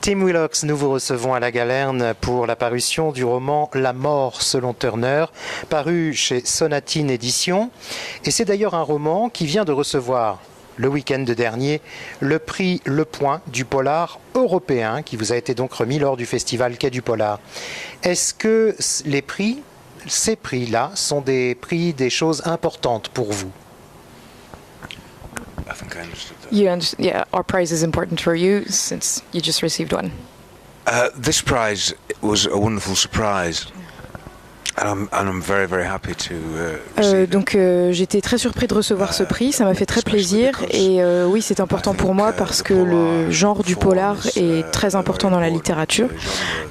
Tim Willox, nous vous recevons à la Galerne pour la parution du roman La mort selon Turner, paru chez Sonatine Éditions. Et c'est d'ailleurs un roman qui vient de recevoir, le week-end dernier, le prix Le Point du polar européen, qui vous a été donc remis lors du festival Quai du Polar. Est-ce que ces prix-là, sont des prix, des choses importantes pour vous? Yeah, our prize is important for you since you just received one. This prize was a wonderful surprise, and I'm very, very happy to receive it. Donc j'étais très surpris de recevoir ce prix, ça m'a fait très plaisir et oui, c'est important pour moi parce que le genre du polar est très important dans la littérature.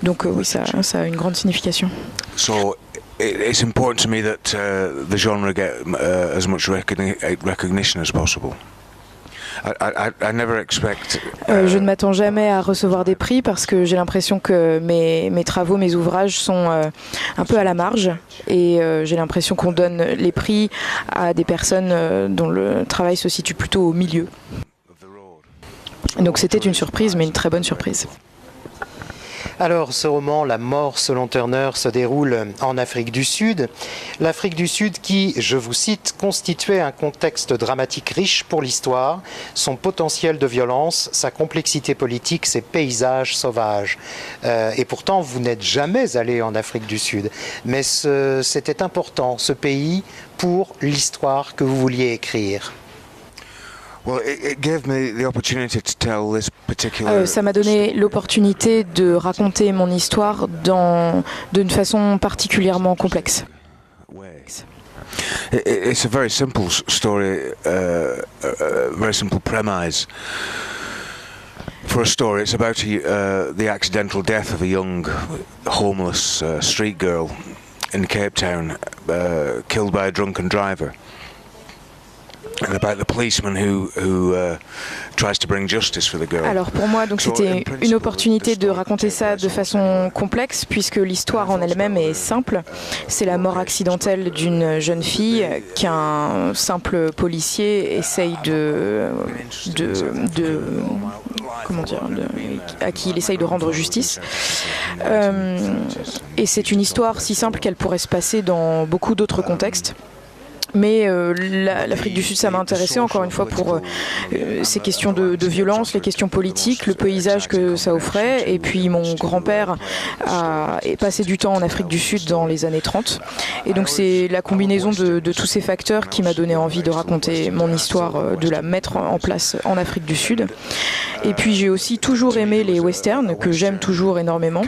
Donc oui, ça a une grande signification. So it's important to me that the genre get as much recognition as possible. I never expect, je ne m'attends jamais à recevoir des prix parce que j'ai l'impression que mes travaux, mes ouvrages sont un peu à la marge et j'ai l'impression qu'on donne les prix à des personnes dont le travail se situe plutôt au milieu. Donc c'était une surprise, mais une très bonne surprise. Alors, ce roman, La mort selon Turner, se déroule en Afrique du Sud. L'Afrique du Sud qui, je vous cite, constituait un contexte dramatique riche pour l'histoire, son potentiel de violence, sa complexité politique, ses paysages sauvages. Et pourtant, vous n'êtes jamais allé en Afrique du Sud. Mais c'était important, ce pays, pour l'histoire que vous vouliez écrire. Ça m'a donné l'opportunité de raconter mon histoire d'une façon particulièrement complexe. It's a very simple story, a very simple premise. For a story, it's about the accidental death of a young, homeless street girl in Cape Town, killed by a drunken driver. And about the policeman who tries to bring justice for the girl. Alors pour moi, donc c'était une opportunité de raconter ça de façon complexe puisque l'histoire en elle-même est simple. C'est la mort accidentelle d'une jeune fille qu'un simple policier essaye à qui il essaye de rendre justice. Et c'est une histoire si simple qu'elle pourrait se passer dans beaucoup d'autres contextes. Mais l'Afrique du Sud, ça m'a intéressé encore une fois pour ces questions de violence, les questions politiques, le paysage que ça offrait. Et puis mon grand-père est passé du temps en Afrique du Sud dans les années 30. Et donc c'est la combinaison de tous ces facteurs qui m'a donné envie de raconter mon histoire, de la mettre en place en Afrique du Sud. Et puis j'ai aussi toujours aimé les westerns, que j'aime toujours énormément.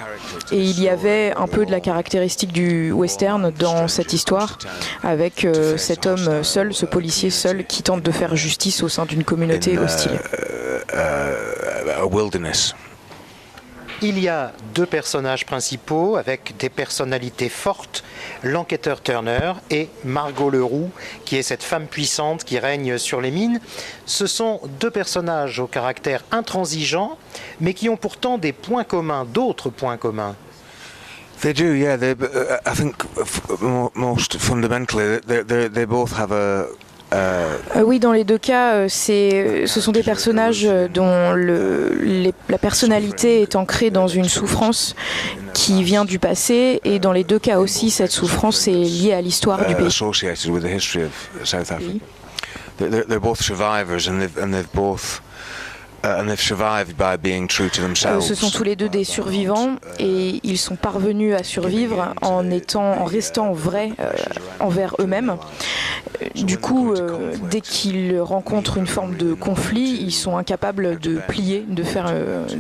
Et il y avait un peu de la caractéristique du western dans cette histoire, avec cet homme seul, ce policier seul, qui tente de faire justice au sein d'une communauté hostile. Il y a deux personnages principaux avec des personnalités fortes, l'enquêteur Turner et Margot Leroux, qui est cette femme puissante qui règne sur les mines. Ce sont deux personnages au caractère intransigeant, mais qui ont pourtant des points communs, d'autres points communs. They do, yeah. I think most fundamentally, they both have a. Oui, dans les deux cas, ce sont des personnages dont la personnalité est ancrée dans une souffrance qui vient du passé, et dans les deux cas aussi, cette souffrance est liée à l'histoire du pays. Associated with the history of South Africa. They're both survivors, and they've both. And they've survived by being true to themselves. Ce sont tous les deux des survivants et ils sont parvenus à survivre en restant vrais envers eux-mêmes. Du coup, dès qu'ils rencontrent une forme de conflit, ils sont incapables de plier, de faire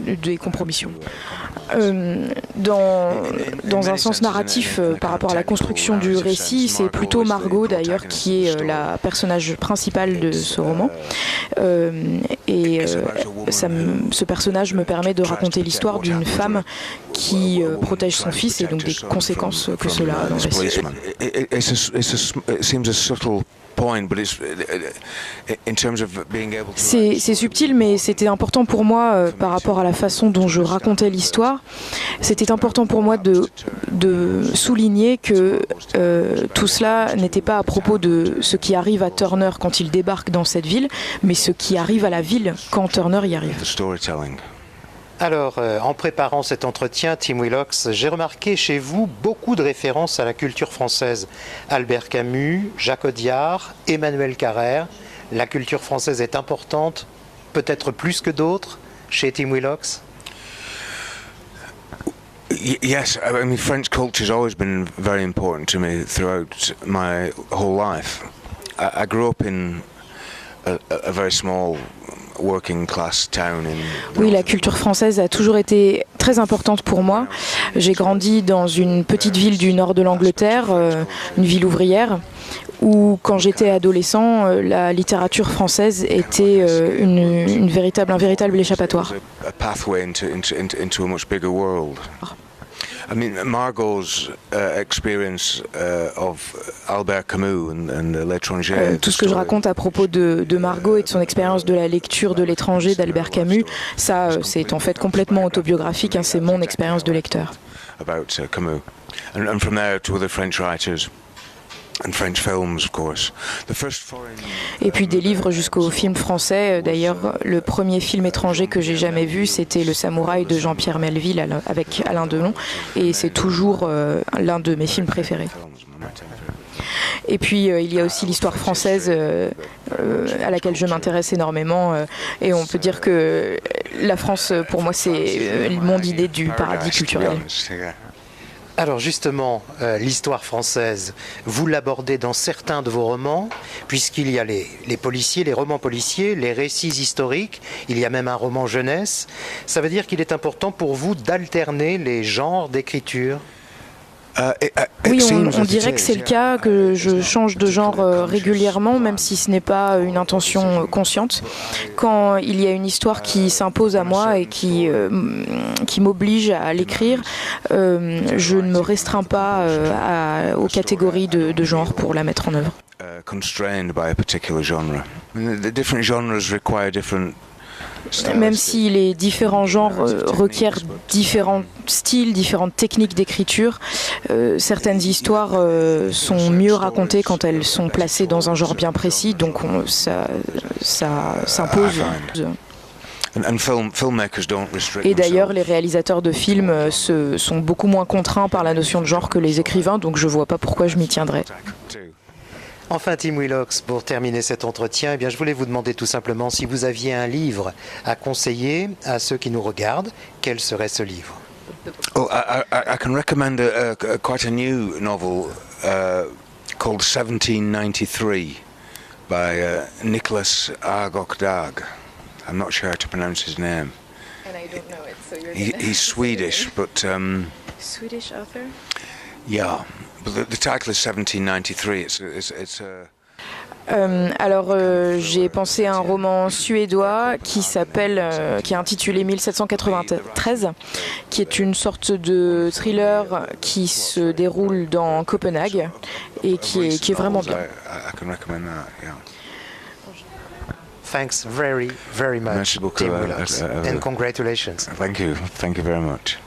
des compromissions. Dans un sens narratif, par rapport à la construction du récit, c'est plutôt Margot d'ailleurs qui est la personnage principale de ce roman. Ce personnage me permet de raconter l'histoire d'une femme qui protège son fils et donc des conséquences que cela a dans le récit. C'est subtil, mais c'était important pour moi par rapport à la façon dont je racontais l'histoire. C'était c'était important pour moi de souligner que tout cela n'était pas à propos de ce qui arrive à Turner quand il débarque dans cette ville, mais ce qui arrive à la ville quand Turner y arrive. Alors, en préparant cet entretien, Tim Willox, j'ai remarqué chez vous beaucoup de références à la culture française. Albert Camus, Jacques Audiard, Emmanuel Carrère. La culture française est importante, peut-être plus que d'autres, chez Tim Willox? Yes, I mean, French culture has always been very important to me throughout my whole life. I grew up in a very small working class town in... Oui, la culture française a toujours été très importante pour moi. J'ai grandi dans une petite ville du nord de l'Angleterre, une ville ouvrière, où quand j'étais adolescent, la littérature française était un véritable échappatoire. A pathway into a much bigger world. I mean, Margot's experience of Albert Camus and L'Étranger. Tout ce que je raconte à propos de Margot et de son expérience de la lecture de L'Étranger d'Albert Camus, ça, c'est en fait complètement autobiographique. Hein, c'est mon expérience de lecteur. About Camus, and from there to other French writers. And French films, of course. The first foreign... Et puis des livres jusqu'aux films français. D'ailleurs, le premier film étranger que j'ai jamais vu, c'était Le Samouraï de Jean-Pierre Melville avec Alain Delon. Et c'est toujours l'un de mes films préférés. Et puis il y a aussi l'histoire française à laquelle je m'intéresse énormément. Et on peut dire que la France, pour moi, c'est mon idée du paradis culturel. Alors justement, l'histoire française, vous l'abordez dans certains de vos romans, puisqu'il y a les policiers, les romans policiers, les récits historiques, il y a même un roman jeunesse. Ça veut dire qu'il est important pour vous d'alterner les genres d'écriture? Oui, on dirait que c'est le cas, que je change de genre régulièrement, même si ce n'est pas une intention consciente. Quand il y a une histoire qui s'impose à moi et qui m'oblige à l'écrire, je ne me restreins pas aux catégories de genre pour la mettre en œuvre. Constrained by a particular genre. The different genres require different... Même si les différents genres requièrent différents styles, différentes techniques d'écriture, certaines histoires sont mieux racontées quand elles sont placées dans un genre bien précis, donc ça s'impose. Et d'ailleurs, les réalisateurs de films sont beaucoup moins contraints par la notion de genre que les écrivains, donc je ne vois pas pourquoi je m'y tiendrais. Enfin, Tim Willox, pour terminer cet entretien, eh bien, je voulais vous demander tout simplement si vous aviez un livre à conseiller à ceux qui nous regardent, quel serait ce livre? Oh, I can recommend quite a new novel called 1793 by Nicholas Agok-Dag. I'm not sure how to pronounce his name. And I don't know it, so you're he's Swedish, but... Swedish author? Yeah. But the title is 1793. It's a... Alors j'ai pensé à un roman suédois qui est intitulé 1793, qui est une sorte de thriller qui se déroule dans Copenhague et qui est vraiment bien. I can recommend that, yeah. Thanks very, very much, Tim Willox, and congratulations. Thank you very much.